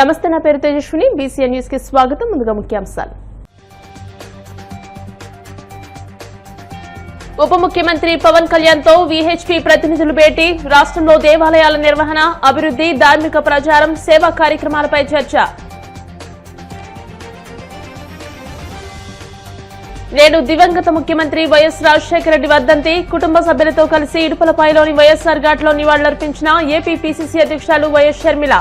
నమస్తే, నా పేరు తేజస్విని. బీసీఎన్ న్యూస్ కి స్వాగతం. ముందుగా ముఖ్యాంశాలు. ఉప ముఖ్యమంత్రి పవన్ కళ్యాణ్ తో వీహెచ్పీ ప్రతినిధులు భేటీ. రాష్ట్రంలో దేవాలయాల నిర్వహణ, అభివృద్ధి, ధార్మిక ప్రచారం, సేవా కార్యక్రమాలపై చర్చ. నేడు దివంగత ముఖ్యమంత్రి వైఎస్ రాజశేఖర రెడ్డి వర్ధంతి. కుటుంబ సభ్యులతో కలిసి ఇడుపులపాయలోని వైఎస్ఆర్ ఘాట్లో నివాళులర్పించిన ఏపీ పీసీసీ అధ్యక్షులు వైఎస్ షర్మిల.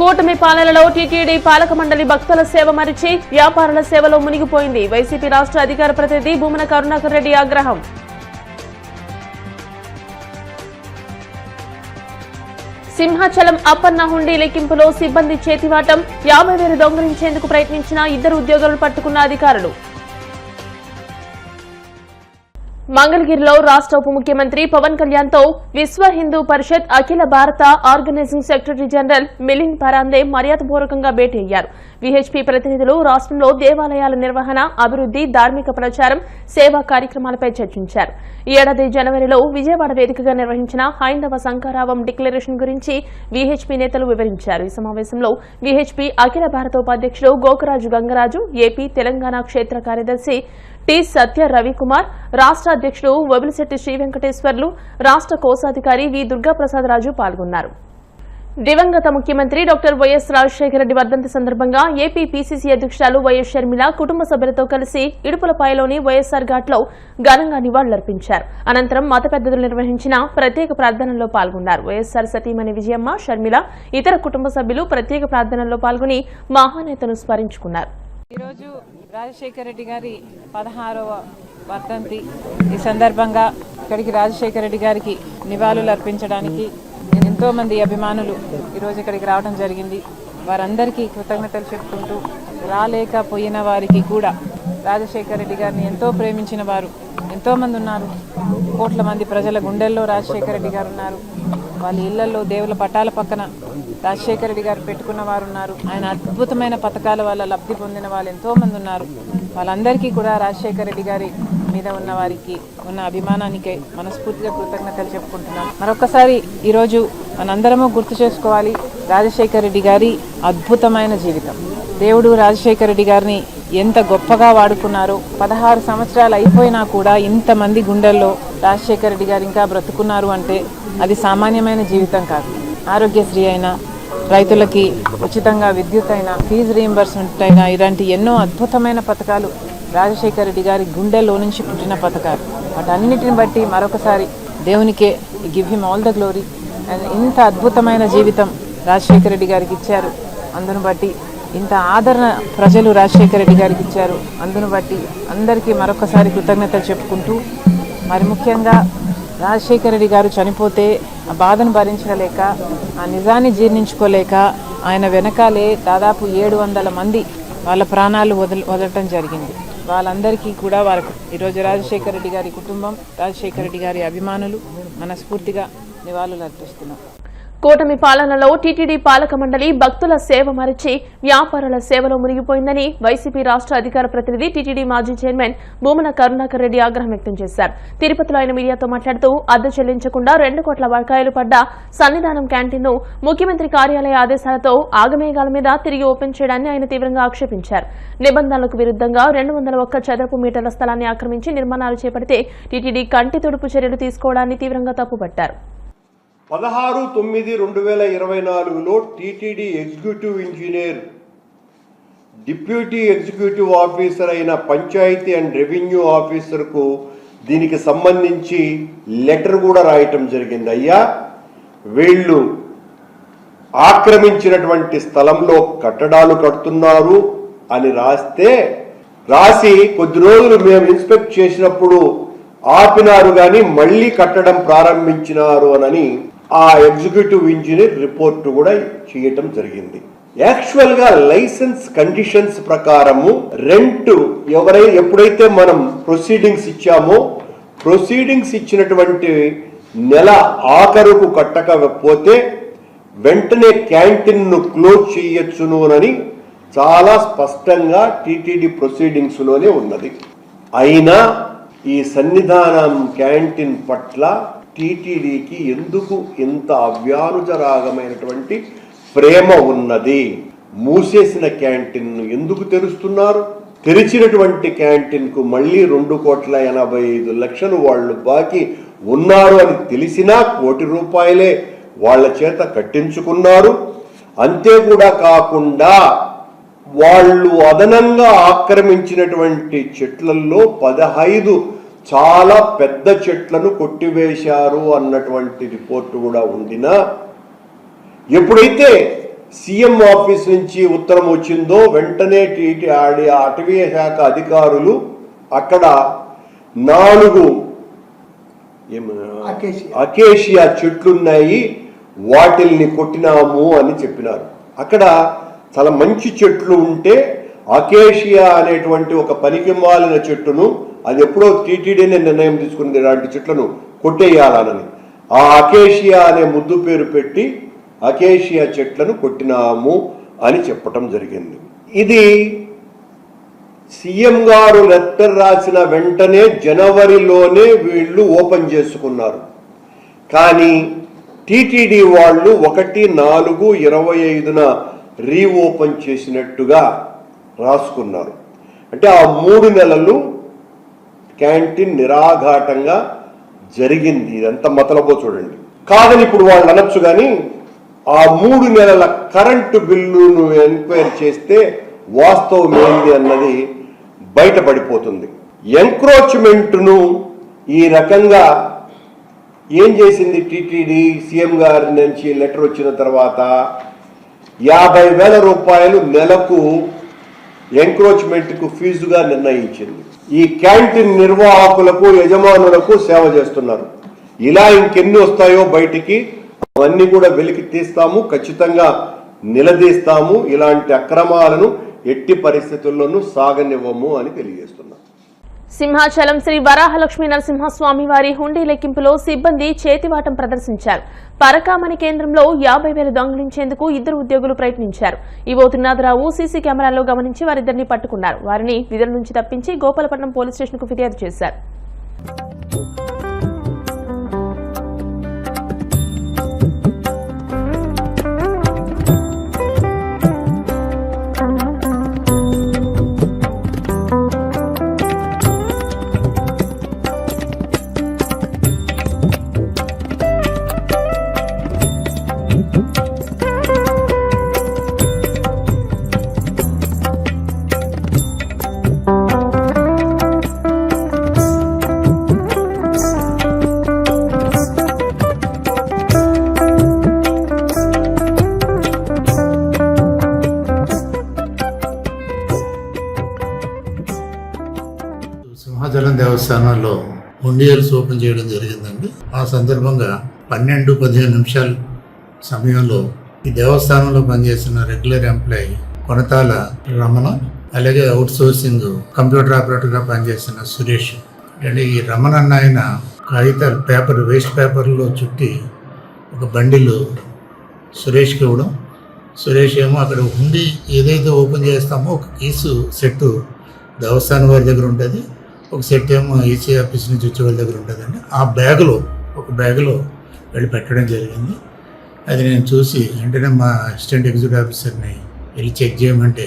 కూటమి పాలనలో టీటీడీ పాలక మండలి భక్తుల సేవ మరిచి వ్యాపారుల సేవలో మునిగిపోయింది. వైసీపీ రాష్ట్ర అధికార ప్రతినిధి భూమన కరుణాకర్ రెడ్డి ఆగ్రహం. సింహాచలం అప్పన్న హుండీ లెక్కింపులో సిబ్బంది చేతివాటం. 50,000 దొంగిలించేందుకు ప్రయత్నించిన 2 ఉద్యోగులను పట్టుకున్న అధికారులు. మంగళగిరిలో రాష్ట్ర ఉప ముఖ్యమంత్రి పవన్ కళ్యాణ్ తో విశ్వ హిందూ పరిషత్ అఖిల భారత ఆర్గనైజింగ్ సెక్రటరీ జనరల్ మిలింద్ పరాందే మర్యాదపూర్వకంగా భేటీ అయ్యారు. వీహెచ్పీ ప్రతినిధులు రాష్ట్రంలో దేవాలయాల నిర్వహణ, అభివృద్ధి, ధార్మిక ప్రచారం, సేవా కార్యక్రమాలపై చర్చించారు. ఈ ఏడాది జనవరిలో విజయవాడ వేదికగా నిర్వహించిన హైందవ శంఖారావం డిక్లరేషన్ గురించి వీహెచ్పీ నేతలు వివరించారు. ఈ సమావేశంలో వీహెచ్పీ అఖిల భారత ఉపాధ్యక్షుడు గోకరాజు గంగరాజు, ఏపీ తెలంగాణ క్షేత్ర కార్యదర్శి టి సత్య రవికుమార్, రాష్ట్ర అధ్యక్షుడు వబిలిశెట్టి శ్రీ వెంకటేశ్వర్లు, రాష్ట్ర కోశాధికారి వి దుర్గాప్రసాదరాజు పాల్గొన్నారు. దివంగత ముఖ్యమంత్రి డాక్టర్ వైఎస్ రాజశేఖర రెడ్డి వర్ధంతి సందర్భంగా ఏపీ పీసీసీ అధ్యక్షురాలు వైఎస్ షర్మిల కుటుంబ సభ్యులతో కలిసి ఇడుపులపాయలోని వైఎస్ఆర్ ఘాట్లో ఘనంగా నివాళులర్పించారు. అనంతరం మత పెద్దలు నిర్వహించిన ప్రత్యేక ప్రార్థనల్లో పాల్గొన్నారు. వైఎస్ఆర్ సతీమణి విజయమ్మ, షర్మిల, ఇతర కుటుంబ సభ్యులు ప్రత్యేక ప్రార్థనల్లో పాల్గొని మహానేతను స్మరించుకున్నారు. ఈరోజు రాజశేఖర రెడ్డి గారి 16వ వర్ధంతి. ఈ సందర్భంగా ఇక్కడికి రాజశేఖర రెడ్డి గారికి నివాళులు అర్పించడానికి ఎంతోమంది అభిమానులు ఈరోజు ఇక్కడికి రావడం జరిగింది. వారందరికీ కృతజ్ఞతలు చెప్పుకుంటూ, రాలేకపోయిన వారికి కూడా రాజశేఖర రెడ్డి గారిని ఎంతో ప్రేమించిన వారు ఎంతోమంది ఉన్నారు. కోట్ల మంది ప్రజల గుండెల్లో రాజశేఖర రెడ్డి గారు ఉన్నారు. వాళ్ళ ఇళ్లలో దేవుల పటాల పక్కన రాజశేఖర రెడ్డి గారు పెట్టుకున్న వారు ఉన్నారు. ఆయన అద్భుతమైన పథకాల వల్ల లబ్ధి పొందిన వాళ్ళు ఎంతోమంది ఉన్నారు. వాళ్ళందరికీ కూడా రాజశేఖర రెడ్డి గారి మీద ఉన్న వారికి ఉన్న అభిమానానికై మనస్ఫూర్తిగా కృతజ్ఞతలు చెప్పుకుంటున్నాం. మరొకసారి ఈరోజు మనందరము గుర్తు చేసుకోవాలి రాజశేఖర రెడ్డి గారి అద్భుతమైన జీవితం. దేవుడు రాజశేఖర రెడ్డి గారిని ఎంత గొప్పగా వాడుకున్నారో. 16 సంవత్సరాలు అయిపోయినా కూడా ఇంతమంది గుండెల్లో రాజశేఖర రెడ్డి గారు ఇంకా బ్రతుకున్నారు అంటే అది సామాన్యమైన జీవితం కాదు. ఆరోగ్యశ్రీ అయినా, రైతులకి ఉచితంగా విద్యుత్ అయినా, ఫీజు రీయింబర్స్మెంట్ అయినా, ఇలాంటి ఎన్నో అద్భుతమైన పథకాలు రాజశేఖర రెడ్డి గారి గుండెల్లో నుంచి పుట్టిన పథకాలు. వాటన్నిటిని బట్టి మరొకసారి దేవునికే give him all the glory. And ఇంత అద్భుతమైన జీవితం రాజశేఖర రెడ్డి గారికి ఇచ్చారు. అందును బట్టి ఇంత ఆదరణ ప్రజలు రాజశేఖర రెడ్డి గారికి ఇచ్చారు. అందును బట్టి అందరికీ మరొకసారి కృతజ్ఞతలు చెప్పుకుంటూ, మరి ముఖ్యంగా రాజశేఖర రెడ్డి గారు చనిపోతే ఆ బాధను భరించలేక, ఆ నిజాన్ని జీర్ణించుకోలేక ఆయన వెనకాలే దాదాపు 700 మంది వాళ్ళ ప్రాణాలు వదలటం జరిగింది. వాళ్ళందరికీ కూడా వారికి ఈరోజు రాజశేఖర రెడ్డి గారి కుటుంబం, రాజశేఖర రెడ్డి గారి అభిమానులు మనస్ఫూర్తిగా నివాళులు అర్పిస్తున్నాం. కూటమి పాలనలో టీటీడీ పాలక మండలి భక్తుల సేవ మరిచి వ్యాపారుల సేవలో మునిగిపోయిందని వైసీపీ రాష్ట్ర అధికార ప్రతినిధి టీటీడీ మాజీ చైర్మన్ భూమన కరుణాకర్ రెడ్డి ఆగ్రహం వ్యక్తం చేశారు. తిరుపతిలో ఆయన మీడియాతో మాట్లాడుతూ, అద్దె చెల్లించకుండా 2 కోట్ల బకాయిలు పడ్డ సన్నిధానం క్యాంటీన్ను ముఖ్యమంత్రి కార్యాలయ ఆదేశాలతో ఆగమేఘాల మీద తిరిగి ఓపెన్ చేయడాన్ని ఆయన తీవ్రంగా ఆక్షేపించారు. నిబంధనలకు విరుద్ధంగా 201 చదరపు మీటర్ల స్థలాన్ని ఆక్రమించి నిర్మాణాలు చేపడితే టీటీడీ కంటి తుడుపు చర్యలు తీసుకోవడాన్ని తీవ్రంగా తప్పుపట్టారు. 16/9/2024లో TTD executive engineer, deputy executive officer అయిన పంచాయతీ అండ్ రెవెన్యూ ఆఫీసర్కు దీనికి సంబంధించి లెటర్ కూడా రాయటం జరిగింది. అయ్యా, వీళ్ళు ఆక్రమించినటువంటి స్థలంలో కట్టడాలు కడుతున్నారు అని రాసి కొద్ది రోజులు మేము ఇన్స్పెక్ట్ చేసినప్పుడు ఆపినారు కానీ మళ్ళీ కట్టడం ప్రారంభించినారు అని ఆ ఎగ్జిక్యూటివ్ ఇంజనీర్ రిపోర్ట్ కూడా చేయటం జరిగింది. యాక్చువల్ గా లైసెన్స్ కండిషన్స్ ప్రకారము రెంట్ ఎప్పుడైతే మనం ప్రొసీడింగ్స్ ఇచ్చామో, ప్రొసీడింగ్స్ ఇచ్చినటువంటి నెల ఆఖరుకు కట్టకపోతే వెంటనే క్యాంటీన్ ను క్లోజ్ చేయొచ్చును అని చాలా స్పష్టంగా టీటీడీ ప్రొసీడింగ్స్ లోనే ఉన్నది. అయినా ఈ సన్నిధానం క్యాంటీన్ పట్ల టీటీడీకి ఎందుకు ఇంత అవ్యానుజరాగమైనటువంటి ప్రేమ ఉన్నది? మూసేసిన క్యాంటీన్ను ఎందుకు తెరుస్తున్నారు? తెరిచినటువంటి క్యాంటీన్కు మళ్ళీ 2,85,00,000 వాళ్ళు బాకీ ఉన్నారు అని తెలిసినా ₹1 కోటి వాళ్ళ చేత కట్టించుకున్నారు. అంతే కూడా కాకుండా వాళ్ళు అదనంగా ఆక్రమించినటువంటి చెట్లలో 15 చాలా పెద్ద చెట్లను కొట్టివేశారు అన్నటువంటి రిపోర్టు కూడా ఉండినా, ఎప్పుడైతే సీఎం ఆఫీస్ నుంచి ఉత్తరం వచ్చిందో వెంటనే అటవీ శాఖ అధికారులు అక్కడ 4 అకేషియా చెట్లున్నాయి, వాటిల్ని కొట్టినాము అని చెప్పినారు. అక్కడ చాలా మంచి చెట్లు ఉంటే అకేషియా అనేటువంటి ఒక పనికిమాలిన చెట్టును, అది ఎప్పుడో టీటీడీనే నిర్ణయం తీసుకుంది ఇలాంటి చెట్లను కొట్టేయాలని, ఆ అకేషియా అనే ముద్దు పేరు పెట్టి అకేషియా చెట్లను కొట్టినాము అని చెప్పటం జరిగింది. ఇది సీఎం గారు లెటర్ రాసిన వెంటనే జనవరిలోనే వీళ్ళు ఓపెన్ చేసుకున్నారు. కానీ టీటీడీ వాళ్ళు 1/4/25 రీఓపెన్ చేసినట్టుగా రాసుకున్నారు. అంటే ఆ 3 నెలలు క్యాంటీన్ నిరాఘాటంగా జరిగింది. ఇదంతా మతలబో చూడండి. కాదని ఇప్పుడు వాళ్ళు అనొచ్చు, కానీ ఆ 3 నెలల కరెంటు బిల్లును ఎంక్వైరీ చేస్తే వాస్తవం ఏంది అన్నది బయటపడిపోతుంది. ఎంక్రోచ్మెంట్ను ఈ రకంగా ఏం చేసింది టీటీడీ? సీఎం గారి నుంచి లెటర్ వచ్చిన తర్వాత ₹50,000 నెలకు ఎంక్రోచ్మెంట్కు ఫీజుగా నిర్ణయించింది. ఈ క్యాంటీన్ నిర్వాహకులకు, యజమానులకు సేవ చేస్తున్నారు. ఇలా ఇంకెన్ని వస్తాయో బయటికి అవన్నీ కూడా వెలికి తీస్తాము, ఖచ్చితంగా నిలదీస్తాము. ఇలాంటి అక్రమాలను ఎట్టి పరిస్థితుల్లోనూ సాగనివ్వము అని తెలియజేస్తున్నాం. సింహాచలం శ్రీ వరాహలక్ష్మీ నరసింహస్వామి వారి హుండీ లెక్కింపులో సిబ్బంది చేతివాటం ప్రదర్శించారు. పరకామణి కేంద్రంలో 50,000 దొంగిలించేందుకు 2 ఉద్యోగులు ప్రయత్నించారు. ఈవో త్రినాథరావు సీసీ కెమెరాల్లో గమనించి వారిద్దరిని పట్టుకున్నారు. వారిని విధుల నుంచి తప్పించి గోపాలపట్నం పోలీస్ స్టేషన్కు ఫిర్యాదు చేశారు. సింహాచలం దేవస్థానంలో హుండీయల్స్ ఓపెన్ చేయడం జరిగిందండి. ఆ సందర్భంగా 12-15 సమయంలో ఈ దేవస్థానంలో పనిచేసిన రెగ్యులర్ ఎంప్లాయీ కొనతాల రమణ, అలాగే అవుట్ సోర్సింగ్ కంప్యూటర్ ఆపరేటర్గా పనిచేసిన సురేష్. అంటే ఈ రమణ అన్న ఆయన కాగితాలు వేస్ట్ పేపర్లో చుట్టి ఒక బండిలు సురేష్కి ఇవ్వడం. సురేష్ ఏమో అక్కడ హుండీ ఏదైతే ఓపెన్ చేస్తామో ఒక కీసు సెట్ దేవస్థానం వారి దగ్గర ఉంటుంది, ఒక సెట్ ఏమో ఈసీ ఆఫీస్ నుంచి వచ్చే వాళ్ళ దగ్గర ఉంటుందండి. ఆ ఒక బ్యాగులో వెళ్ళి పెట్టడం జరిగింది. అది నేను చూసి వెంటనే మా అసిస్టెంట్ ఎగ్జిక్యూటివ్ ఆఫీసర్ని వెళ్ళి చెక్ చేయమంటే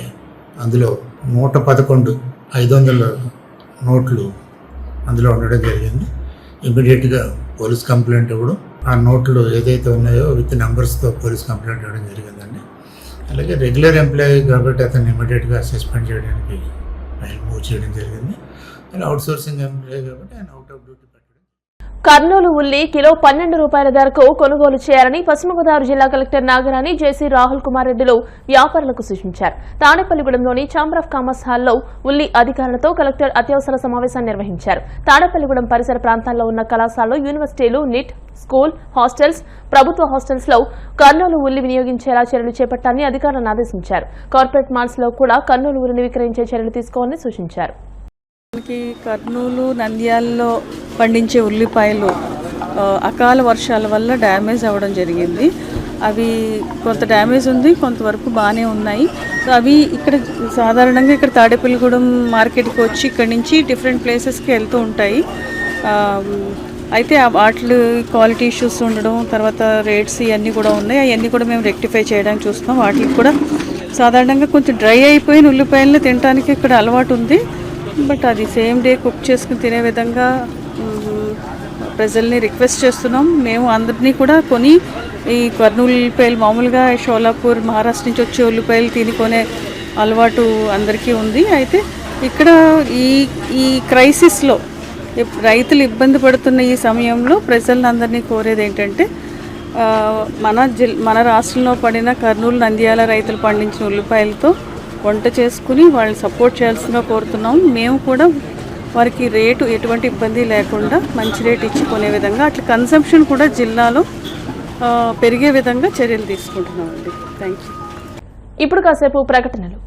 అందులో 111 500 నోట్లు అందులో ఉండడం జరిగింది. ఇమీడియట్గా పోలీస్ కంప్లైంట్ ఇవ్వడం, ఆ నోట్లు ఏదైతే ఉన్నాయో విత్ నెంబర్స్తో పోలీస్ కంప్లైంట్ ఇవ్వడం జరిగిందండి. అలాగే రెగ్యులర్ ఎంప్లాయీ కాబట్టి అతన్ని ఇమీడియట్గా సస్పెండ్ చేయడానికి ఫైల్ మూవ్ చేయడం జరిగింది. అవుట్ సోర్సింగ్ ఎంప్లాయీ కాబట్టి ఆయన అవుట్ ఆఫ్ డ్యూటీ పెట్టడం. కర్నూలు ఉల్లి కిలో ₹12 ధరకు కొనుగోలు చేయాలని పశ్చిమ గోదావరి జిల్లా కలెక్టర్ నాగరాణి జేసీ రాహుల్ కుమార్ రెడ్డిలు వ్యాపారులకు సూచించారు. తాడేపల్లిగూడెంలోని ఛాంబర్ ఆఫ్ కామర్స్ హాల్లో ఉల్లి అధికారులతో కలెక్టర్ అత్యవసర సమావేశాన్ని నిర్వహించారు. తాడేపల్లిగూడెం పరిసర ప్రాంతాల్లో ఉన్న కళాశాలలు, యూనివర్సిటీలు, నిట్, స్కూల్, హాస్టల్స్, ప్రభుత్వ హాస్టల్స్ లో కర్నూలు ఉల్లి వినియోగించేలా చర్యలు చేపట్టాలని అధికారులను ఆదేశించారు. కార్పొరేట్ మాల్స్ లో కూడా కర్నూలు ఉల్లిని విక్రయించే చర్యలు తీసుకోవాలని సూచించారు. కర్నూలు, నంద్యాలలో పండించే ఉల్లిపాయలు అకాల వర్షాల వల్ల డ్యామేజ్ అవ్వడం జరిగింది. అవి కొంత డ్యామేజ్ ఉంది, కొంతవరకు బాగానే ఉన్నాయి. సో అవి ఇక్కడ సాధారణంగా ఇక్కడ తాడేపల్లిగూడెం మార్కెట్కి వచ్చి ఇక్కడ నుంచి డిఫరెంట్ ప్లేసెస్కి వెళ్తూ ఉంటాయి. అయితే వాటి క్వాలిటీ ఇష్యూస్ ఉండడం, తర్వాత రేట్స్ ఇవన్నీ కూడా ఉన్నాయి. అవన్నీ కూడా మేము రెక్టిఫై చేయడానికి చూస్తున్నాం. వాటికి కూడా సాధారణంగా కొంచెం డ్రై అయిపోయిన ఉల్లిపాయలను తినడానికి ఇక్కడ అలవాటు ఉంది. బట్ అది సేమ్ డే కుక్ చేసుకుని తినే విధంగా ప్రజల్ని రిక్వెస్ట్ చేస్తున్నాం. మేము అందరినీ కూడా కొని ఈ కర్నూలు ఉల్లిపాయలు, మామూలుగా షోలాపూర్ మహారాష్ట్ర నుంచి వచ్చే ఉల్లిపాయలు తినుకునే అలవాటు అందరికీ ఉంది. అయితే ఇక్కడ ఈ క్రైసిస్లో రైతులు ఇబ్బంది పడుతున్న ఈ సమయంలో ప్రజలందరినీ కోరేది ఏంటంటే మన రాష్ట్రంలో పడిన కర్నూలు, నంద్యాల రైతులు పండించిన ఉల్లిపాయలతో వంట చేసుకుని వాళ్ళని సపోర్ట్ చేయాల్సిందిగా కోరుతున్నాం. మేము కూడా వారికి రేటు ఎటువంటి ఇబ్బంది లేకుండా మంచి రేటు ఇచ్చుకునే విధంగా, అట్లా కన్సంప్షన్ కూడా జిల్లాలో పెరిగే విధంగా చర్యలు తీసుకుంటున్నామండి. Thank you. ఇప్పుడు కాసేపు ప్రకటనలు.